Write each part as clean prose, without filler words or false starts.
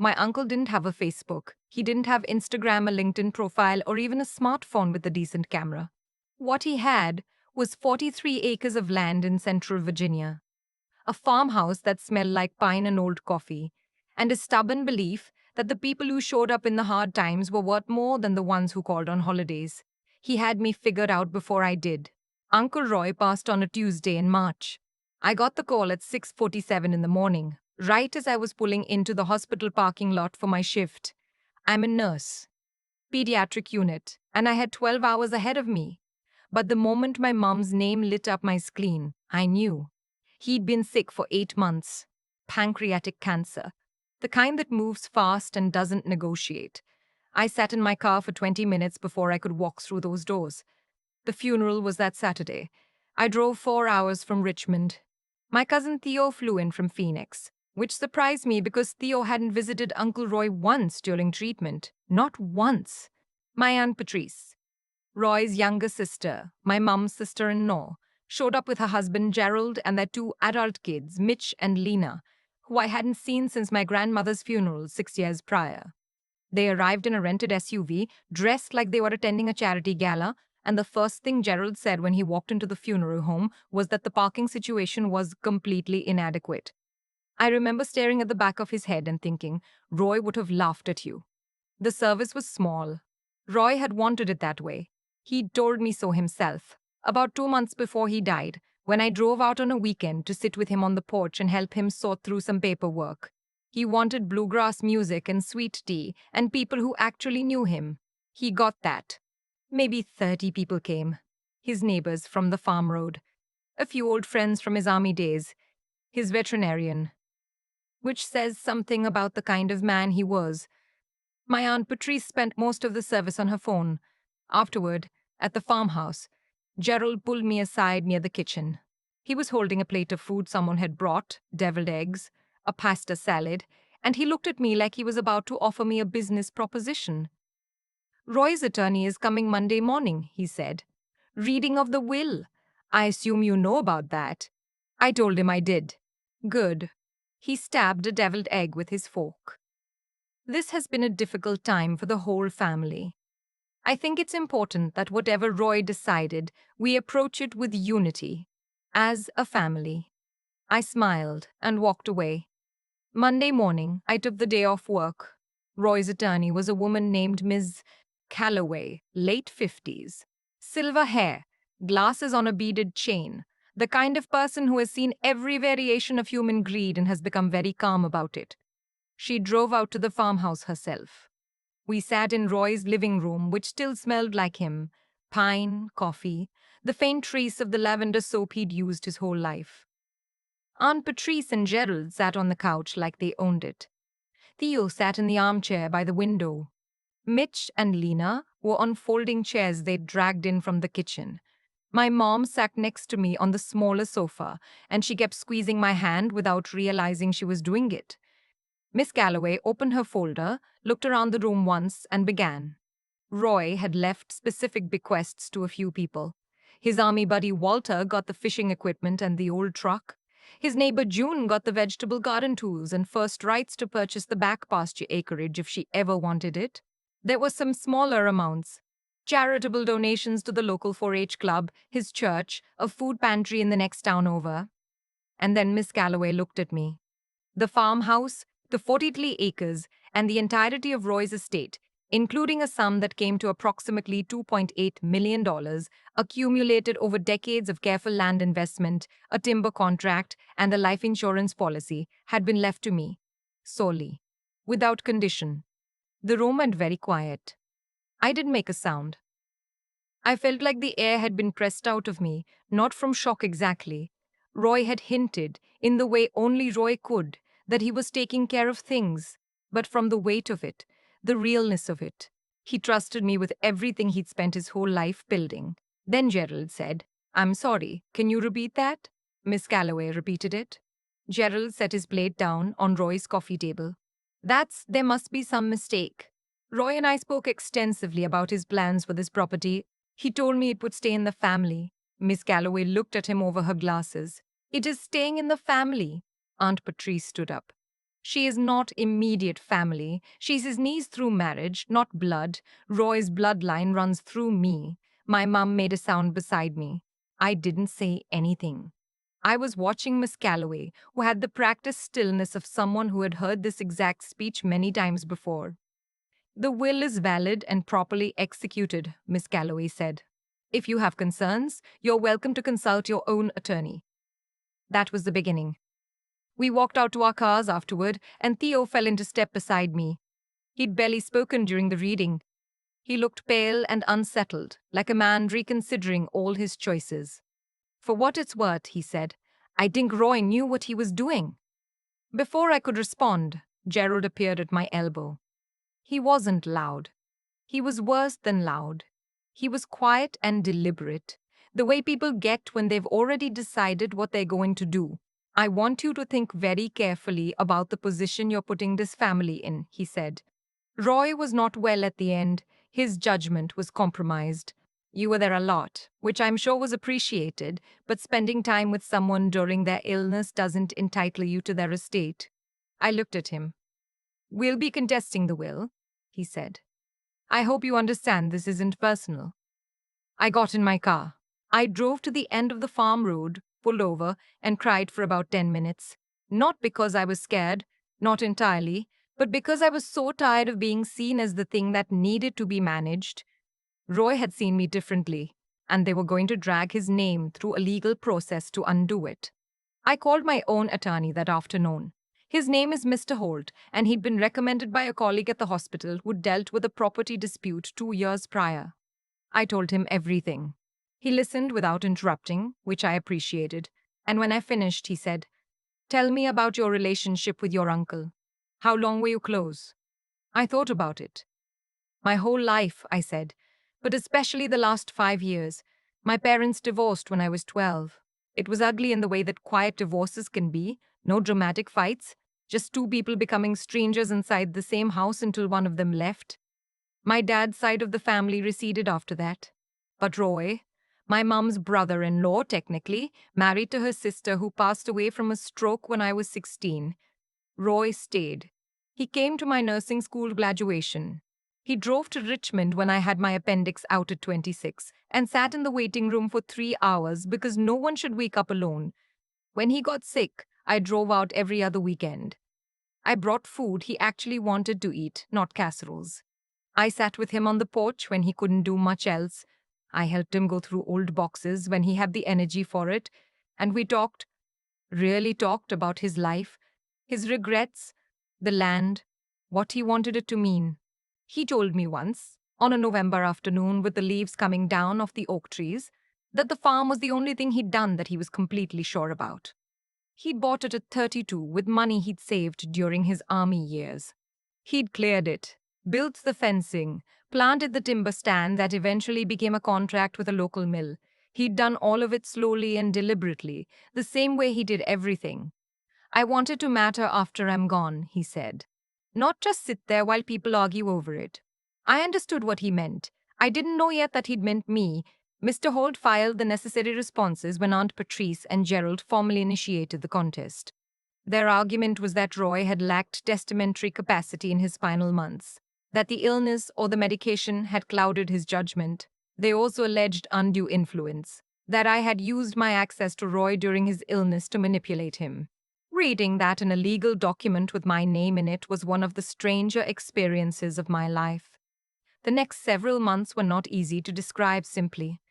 My uncle didn't have a Facebook. He didn't have Instagram, a LinkedIn profile, or even a smartphone with a decent camera. What he had was 43 acres of land in central Virginia, a farmhouse that smelled like pine and old coffee, and a stubborn belief that the people who showed up in the hard times were worth more than the ones who called on holidays. He had me figured out before I did. Uncle Roy passed on a Tuesday in March. I got the call at 6:47 in the morning, right as I was pulling into the hospital parking lot for my shift. I'm a nurse, pediatric unit, and I had 12 hours ahead of me. But the moment my mom's name lit up my screen, I knew. He'd been sick for 8 months. Pancreatic cancer. The kind that moves fast and doesn't negotiate. I sat in my car for 20 minutes before I could walk through those doors. The funeral was that Saturday. I drove 4 hours from Richmond. My cousin Theo flew in from Phoenix, which surprised me because Theo hadn't visited Uncle Roy once during treatment. Not once. My Aunt Patrice, Roy's younger sister, my mum's sister-in-law, showed up with her husband Gerald and their two adult kids, Mitch and Lena, who I hadn't seen since my grandmother's funeral 6 years prior. They arrived in a rented SUV, dressed like they were attending a charity gala, and the first thing Gerald said when he walked into the funeral home was that the parking situation was completely inadequate. I remember staring at the back of his head and thinking, Roy would have laughed at you. The service was small. Roy had wanted it that way. He'd told me so himself. About 2 months before he died, when I drove out on a weekend to sit with him on the porch and help him sort through some paperwork. He wanted bluegrass music and sweet tea and people who actually knew him. He got that. Maybe 30 people came. His neighbors from the farm road. A few old friends from his army days. His veterinarian. Which says something about the kind of man he was. My Aunt Patrice spent most of the service on her phone. Afterward, at the farmhouse, Gerald pulled me aside near the kitchen. He was holding a plate of food someone had brought, deviled eggs, a pasta salad, and he looked at me like he was about to offer me a business proposition. Roy's attorney is coming Monday morning, he said. Reading of the will. I assume you know about that. I told him I did. Good. He stabbed a deviled egg with his fork. This has been a difficult time for the whole family. I think it's important that whatever Roy decided, we approach it with unity, as a family. I smiled and walked away. Monday morning, I took the day off work. Roy's attorney was a woman named Ms. Calloway, late 50s. Silver hair, glasses on a beaded chain, the kind of person who has seen every variation of human greed and has become very calm about it. She drove out to the farmhouse herself. We sat in Roy's living room, which still smelled like him. Pine, coffee, the faint trace of the lavender soap he'd used his whole life. Aunt Patrice and Gerald sat on the couch like they owned it. Theo sat in the armchair by the window. Mitch and Lena were on folding chairs they'd dragged in from the kitchen. My mom sat next to me on the smaller sofa, and she kept squeezing my hand without realizing she was doing it. Miss Galloway opened her folder, looked around the room once, and began. Roy had left specific bequests to a few people. His army buddy Walter got the fishing equipment and the old truck. His neighbor June got the vegetable garden tools and first rights to purchase the back pasture acreage if she ever wanted it. There were some smaller amounts. Charitable donations to the local 4-H club, his church, a food pantry in the next town over. And then Miss Galloway looked at me. The farmhouse, the 43 acres, and the entirety of Roy's estate, including a sum that came to approximately $2.8 million, accumulated over decades of careful land investment, a timber contract, and a life insurance policy, had been left to me, solely, without condition. The room went very quiet. I didn't make a sound. I felt like the air had been pressed out of me, not from shock exactly. Roy had hinted, in the way only Roy could, that he was taking care of things, but from the weight of it, the realness of it. He trusted me with everything he'd spent his whole life building. Then Gerald said, I'm sorry, can you repeat that? Miss Calloway repeated it. Gerald set his plate down on Roy's coffee table. There must be some mistake. Roy and I spoke extensively about his plans for this property. He told me it would stay in the family. Miss Calloway looked at him over her glasses. It is staying in the family. Aunt Patrice stood up. She is not immediate family. She's his niece through marriage, not blood. Roy's bloodline runs through me. My mum made a sound beside me. I didn't say anything. I was watching Miss Calloway, who had the practiced stillness of someone who had heard this exact speech many times before. The will is valid and properly executed, Miss Calloway said. If you have concerns, you're welcome to consult your own attorney. That was the beginning. We walked out to our cars afterward, and Theo fell into step beside me. He'd barely spoken during the reading. He looked pale and unsettled, like a man reconsidering all his choices. For what it's worth, he said, I think Roy knew what he was doing. Before I could respond, Gerald appeared at my elbow. He wasn't loud. He was worse than loud. He was quiet and deliberate, the way people get when they've already decided what they're going to do. I want you to think very carefully about the position you're putting this family in, he said. Roy was not well at the end. His judgment was compromised. You were there a lot, which I'm sure was appreciated, but spending time with someone during their illness doesn't entitle you to their estate. I looked at him. We'll be contesting the will, he said. I hope you understand this isn't personal. I got in my car. I drove to the end of the farm road, pulled over, and cried for about 10 minutes. Not because I was scared, not entirely, but because I was so tired of being seen as the thing that needed to be managed. Roy had seen me differently, and they were going to drag his name through a legal process to undo it. I called my own attorney that afternoon. His name is Mr. Holt, and he'd been recommended by a colleague at the hospital who'd dealt with a property dispute 2 years prior. I told him everything. He listened without interrupting, which I appreciated, and when I finished, he said, Tell me about your relationship with your uncle. How long were you close? I thought about it. My whole life, I said, but especially the last 5 years. My parents divorced when I was 12. It was ugly in the way that quiet divorces can be, no dramatic fights, just two people becoming strangers inside the same house until one of them left. My dad's side of the family receded after that. But Roy, my mum's brother-in-law technically, married to her sister who passed away from a stroke when I was 16. Roy stayed. He came to my nursing school graduation. He drove to Richmond when I had my appendix out at 26 and sat in the waiting room for 3 hours because no one should wake up alone. When he got sick, I drove out every other weekend. I brought food he actually wanted to eat, not casseroles. I sat with him on the porch when he couldn't do much else. I helped him go through old boxes when he had the energy for it, and we talked, really talked about his life, his regrets, the land, what he wanted it to mean. He told me once, on a November afternoon with the leaves coming down off the oak trees, that the farm was the only thing he'd done that he was completely sure about. He'd bought it at 32 with money he'd saved during his army years. He'd cleared it, built the fencing, planted the timber stand that eventually became a contract with a local mill. He'd done all of it slowly and deliberately, the same way he did everything. I want it to matter after I'm gone, he said. Not just sit there while people argue over it. I understood what he meant. I didn't know yet that he'd meant me. Mr. Holt filed the necessary responses when Aunt Patrice and Gerald formally initiated the contest. Their argument was that Roy had lacked testamentary capacity in his final months, that the illness or the medication had clouded his judgment. They also alleged undue influence, that I had used my access to Roy during his illness to manipulate him. Reading that in a legal document with my name in it was one of the stranger experiences of my life. The next several months were not easy to describe simply.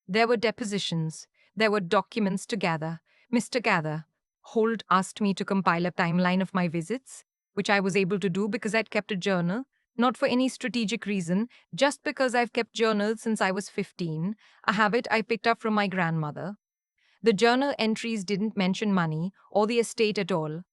There were depositions. There were documents to gather. Mr. Gather, Holt asked me to compile a timeline of my visits, which I was able to do because I'd kept a journal, not for any strategic reason, just because I've kept journals since I was 15, a habit I picked up from my grandmother. The journal entries didn't mention money or the estate at all.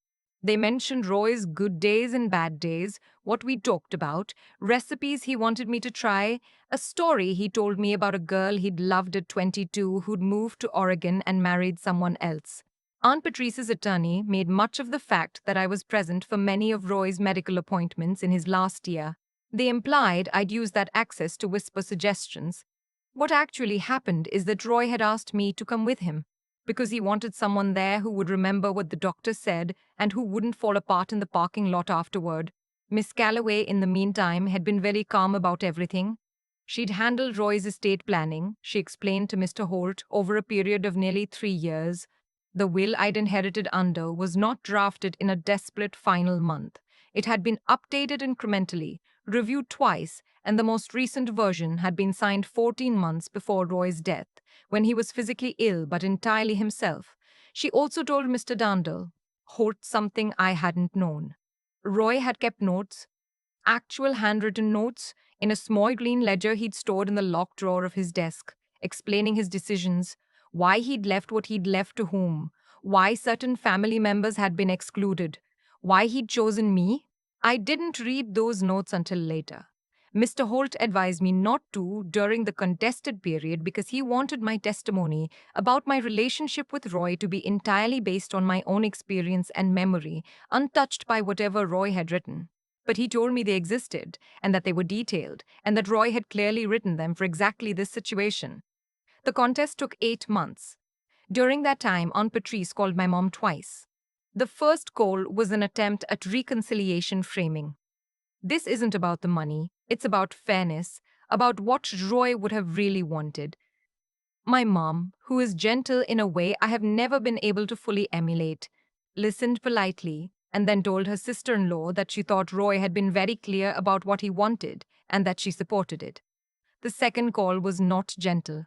They mentioned Roy's good days and bad days, what we talked about, recipes he wanted me to try, a story he told me about a girl he'd loved at 22 who'd moved to Oregon and married someone else. Aunt Patrice's attorney made much of the fact that I was present for many of Roy's medical appointments in his last year. They implied I'd used that access to whisper suggestions. What actually happened is that Roy had asked me to come with him. because he wanted someone there who would remember what the doctor said and who wouldn't fall apart in the parking lot afterward. Miss Calloway, in the meantime, had been very calm about everything. She'd handled Roy's estate planning, she explained to Mr. Holt, over a period of nearly 3 years. The will I'd inherited under was not drafted in a desperate final month. It had been updated incrementally, reviewed twice, and the most recent version had been signed 14 months before Roy's death, when he was physically ill but entirely himself. She also told Mr. Holt something I hadn't known. Roy had kept notes, actual handwritten notes, in a small green ledger he'd stored in the locked drawer of his desk, explaining his decisions, why he'd left what he'd left to whom, why certain family members had been excluded, why he'd chosen me. I didn't read those notes until later. Mr. Holt advised me not to during the contested period because he wanted my testimony about my relationship with Roy to be entirely based on my own experience and memory, untouched by whatever Roy had written. But he told me they existed, and that they were detailed, and that Roy had clearly written them for exactly this situation. The contest took 8 months. During that time, Aunt Patrice called my mom twice. The first call was an attempt at reconciliation framing. This isn't about the money, it's about fairness, about what Roy would have really wanted. My mom, who is gentle in a way I have never been able to fully emulate, listened politely and then told her sister-in-law that she thought Roy had been very clear about what he wanted and that she supported it. The second call was not gentle.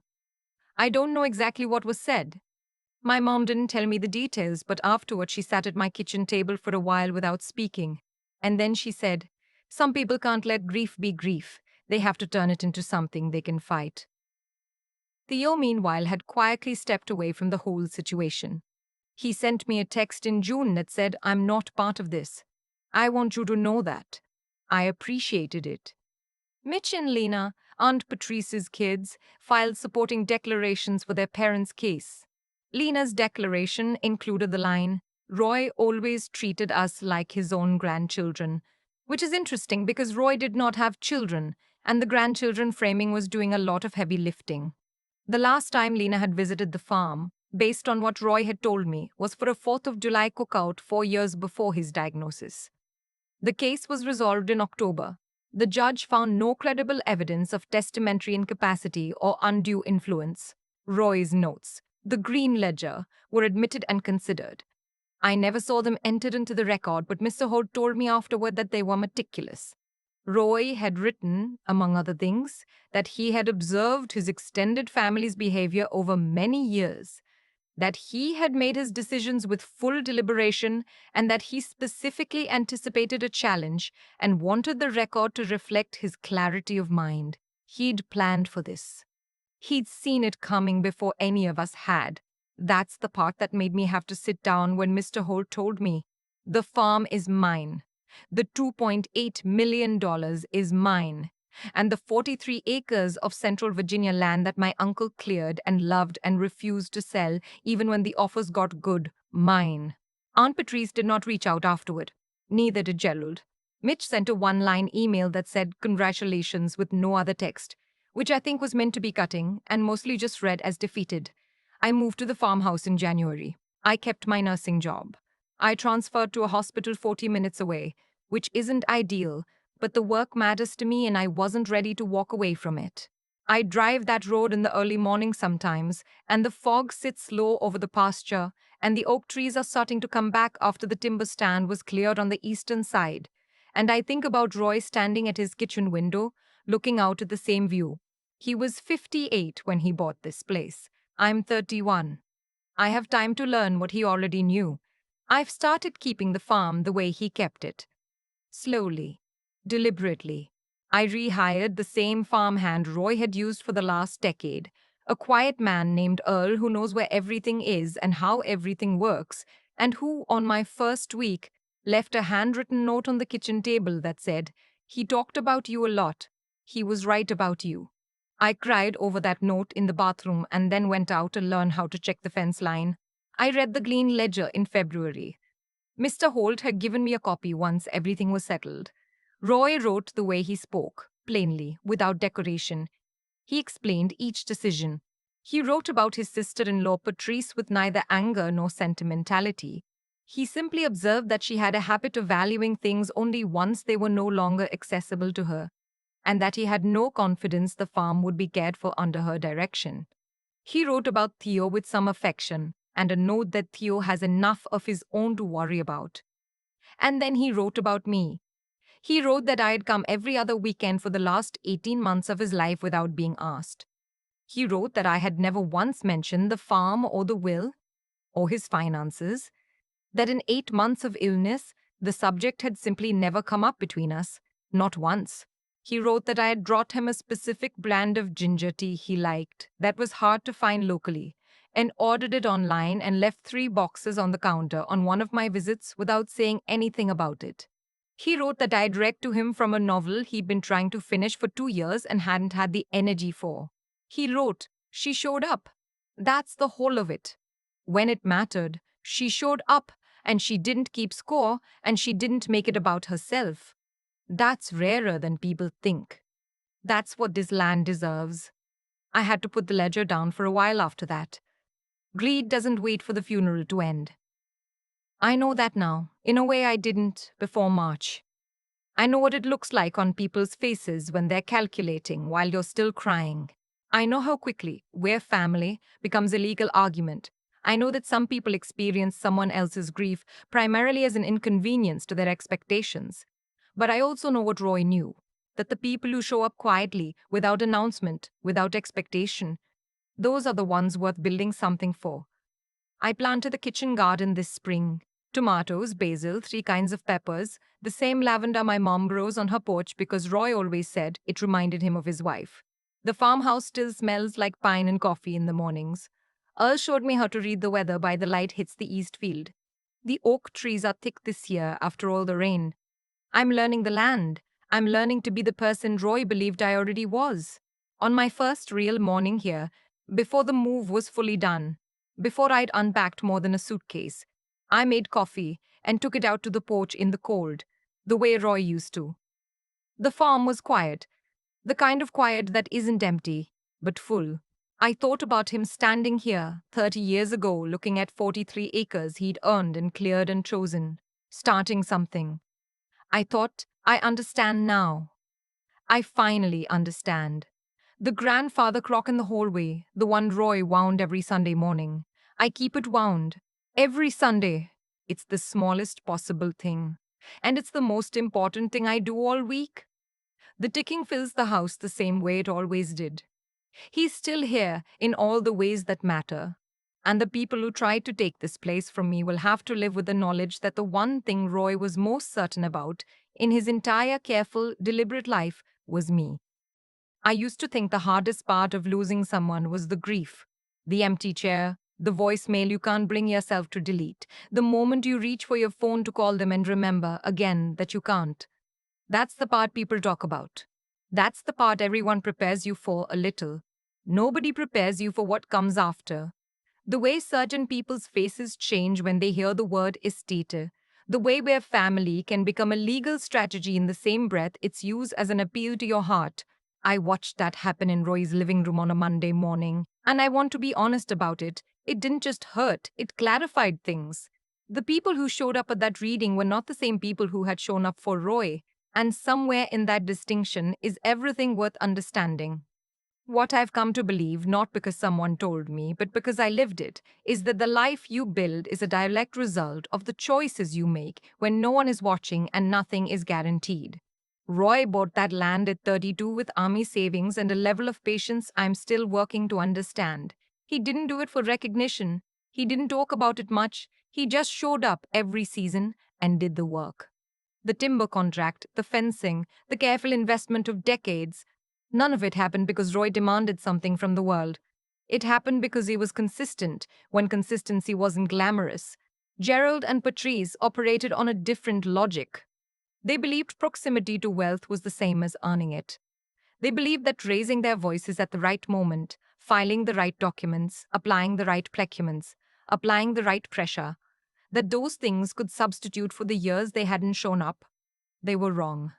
I don't know exactly what was said. My mom didn't tell me the details, but afterward she sat at my kitchen table for a while without speaking. And then she said, "Some people can't let grief be grief. They have to turn it into something they can fight." Theo, meanwhile, had quietly stepped away from the whole situation. He sent me a text in June that said, "I'm not part of this. I want you to know that." I appreciated it. Mitch and Lena, Aunt Patrice's kids, filed supporting declarations for their parents' case. Lena's declaration included the line, "Roy always treated us like his own grandchildren," which is interesting because Roy did not have children, and the grandchildren framing was doing a lot of heavy lifting. The last time Lena had visited the farm, based on what Roy had told me, was for a 4th of July cookout 4 years before his diagnosis. The case was resolved in October. The judge found no credible evidence of testamentary incapacity or undue influence. Roy's notes, the green ledger, were admitted and considered. I never saw them entered into the record, but Mr. Holt told me afterward that they were meticulous. Roy had written, among other things, that he had observed his extended family's behavior over many years, that he had made his decisions with full deliberation, and that he specifically anticipated a challenge and wanted the record to reflect his clarity of mind. He'd planned for this. He'd seen it coming before any of us had. That's the part that made me have to sit down when Mr. Holt told me, "The farm is mine. The $2.8 million is mine. And the 43 acres of Central Virginia land that my uncle cleared and loved and refused to sell, even when the offers got good, mine." Aunt Patrice did not reach out afterward. Neither did Gerald. Mitch sent a one-line email that said "congratulations" with no other text, which I think was meant to be cutting and mostly just read as defeated. I moved to the farmhouse in January. I kept my nursing job. I transferred to a hospital 40 minutes away, which isn't ideal, but the work matters to me and I wasn't ready to walk away from it. I drive that road in the early morning sometimes, and the fog sits low over the pasture, and the oak trees are starting to come back after the timber stand was cleared on the eastern side. And I think about Roy standing at his kitchen window, looking out at the same view. He was 58 when he bought this place. I'm 31. I have time to learn what he already knew. I've started keeping the farm the way he kept it. Slowly, deliberately. I rehired the same farmhand Roy had used for the last decade, a quiet man named Earl who knows where everything is and how everything works, and who, on my first week, left a handwritten note on the kitchen table that said, "He talked about you a lot. He was right about you." I cried over that note in the bathroom and then went out to learn how to check the fence line. I read the Green Ledger in February. Mr. Holt had given me a copy once everything was settled. Roy wrote the way he spoke, plainly, without decoration. He explained each decision. He wrote about his sister-in-law Patrice with neither anger nor sentimentality. He simply observed that she had a habit of valuing things only once they were no longer accessible to her, and that he had no confidence the farm would be cared for under her direction. He wrote about Theo with some affection, and a note that Theo has enough of his own to worry about. And then he wrote about me. He wrote that I had come every other weekend for the last 18 months of his life without being asked. He wrote that I had never once mentioned the farm or the will or his finances, that in 8 months of illness, the subject had simply never come up between us, not once. He wrote that I had brought him a specific brand of ginger tea he liked that was hard to find locally, and ordered it online and left 3 boxes on the counter on one of my visits without saying anything about it. He wrote that I had read to him from a novel he'd been trying to finish for 2 years and hadn't had the energy for. He wrote, "She showed up. That's the whole of it. When it mattered, she showed up, and she didn't keep score, and she didn't make it about herself. That's rarer than people think. That's what this land deserves." I had to put the ledger down for a while after that. Greed doesn't wait for the funeral to end. I know that now, in a way I didn't before March. I know what it looks like on people's faces when they're calculating while you're still crying. I know how quickly "we're family" becomes a legal argument. I know that some people experience someone else's grief primarily as an inconvenience to their expectations. But I also know what Roy knew, that the people who show up quietly, without announcement, without expectation, those are the ones worth building something for. I planted a kitchen garden this spring. Tomatoes, basil, 3 kinds of peppers, the same lavender my mom grows on her porch because Roy always said it reminded him of his wife. The farmhouse still smells like pine and coffee in the mornings. Earl showed me how to read the weather by the light hits the east field. The oak trees are thick this year after all the rain. I'm learning the land. I'm learning to be the person Roy believed I already was. On my first real morning here, before the move was fully done, before I'd unpacked more than a suitcase, I made coffee and took it out to the porch in the cold, the way Roy used to. The farm was quiet, the kind of quiet that isn't empty, but full. I thought about him standing here 30 years ago looking at 43 acres he'd earned and cleared and chosen, starting something. I thought, I understand now. I finally understand. The grandfather clock in the hallway, the one Roy wound every Sunday morning. I keep it wound. Every Sunday. It's the smallest possible thing. And it's the most important thing I do all week. The ticking fills the house the same way it always did. He's still here in all the ways that matter. And the people who try to take this place from me will have to live with the knowledge that the one thing Roy was most certain about in his entire careful, deliberate life was me. I used to think the hardest part of losing someone was the grief, the empty chair, the voicemail you can't bring yourself to delete, the moment you reach for your phone to call them and remember again that you can't. That's the part people talk about. That's the part everyone prepares you for a little. Nobody prepares you for what comes after. The way certain people's faces change when they hear the word estate, the way where family can become a legal strategy in the same breath it's used as an appeal to your heart. I watched that happen in Roy's living room on a Monday morning, and I want to be honest about it. It didn't just hurt, it clarified things. The people who showed up at that reading were not the same people who had shown up for Roy, and somewhere in that distinction is everything worth understanding. What I've come to believe, not because someone told me, but because I lived it, is that the life you build is a direct result of the choices you make when no one is watching and nothing is guaranteed. Roy bought that land at 32 with army savings and a level of patience I'm still working to understand. He didn't do it for recognition. He didn't talk about it much. He just showed up every season and did the work. The timber contract, the fencing, the careful investment of decades, none of it happened because Roy demanded something from the world. It happened because he was consistent when consistency wasn't glamorous. Gerald and Patrice operated on a different logic. They believed proximity to wealth was the same as earning it. They believed that raising their voices at the right moment, filing the right documents, applying the right placements, applying the right pressure, that those things could substitute for the years they hadn't shown up. They were wrong.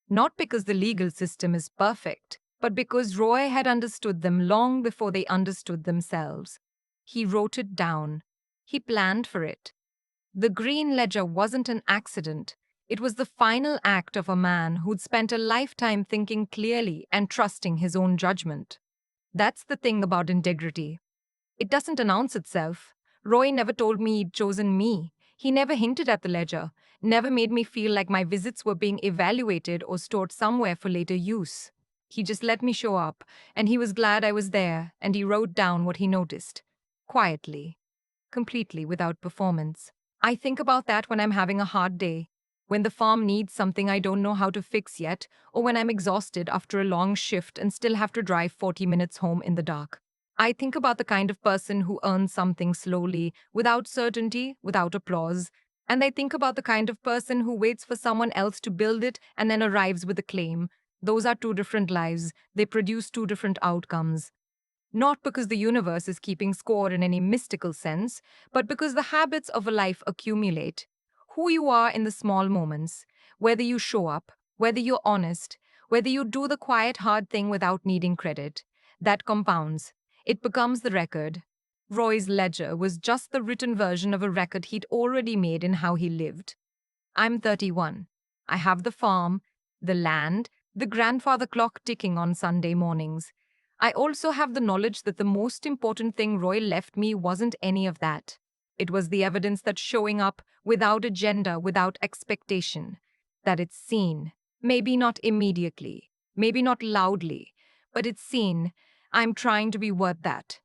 Not because the legal system is perfect, but because Roy had understood them long before they understood themselves. He wrote it down. He planned for it. The green ledger wasn't an accident. It was the final act of a man who'd spent a lifetime thinking clearly and trusting his own judgment. That's the thing about integrity. It doesn't announce itself. Roy never told me he'd chosen me. He never hinted at the ledger, never made me feel like my visits were being evaluated or stored somewhere for later use. He just let me show up, and he was glad I was there, and he wrote down what he noticed. Quietly, completely without performance. I think about that when I'm having a hard day, when the farm needs something I don't know how to fix yet, or when I'm exhausted after a long shift and still have to drive 40 minutes home in the dark. I think about the kind of person who earns something slowly, without certainty, without applause. And I think about the kind of person who waits for someone else to build it and then arrives with a claim. Those are two different lives. They produce two different outcomes. Not because the universe is keeping score in any mystical sense, but because the habits of a life accumulate. Who you are in the small moments, whether you show up, whether you're honest, whether you do the quiet, hard thing without needing credit, that compounds. It becomes the record. Roy's ledger was just the written version of a record he'd already made in how he lived. I'm 31. I have the farm, the land, the grandfather clock ticking on Sunday mornings. I also have the knowledge that the most important thing Roy left me wasn't any of that. It was the evidence that showing up without agenda, without expectation, that it's seen. Maybe not immediately, maybe not loudly, but it's seen. I'm trying to be worth that.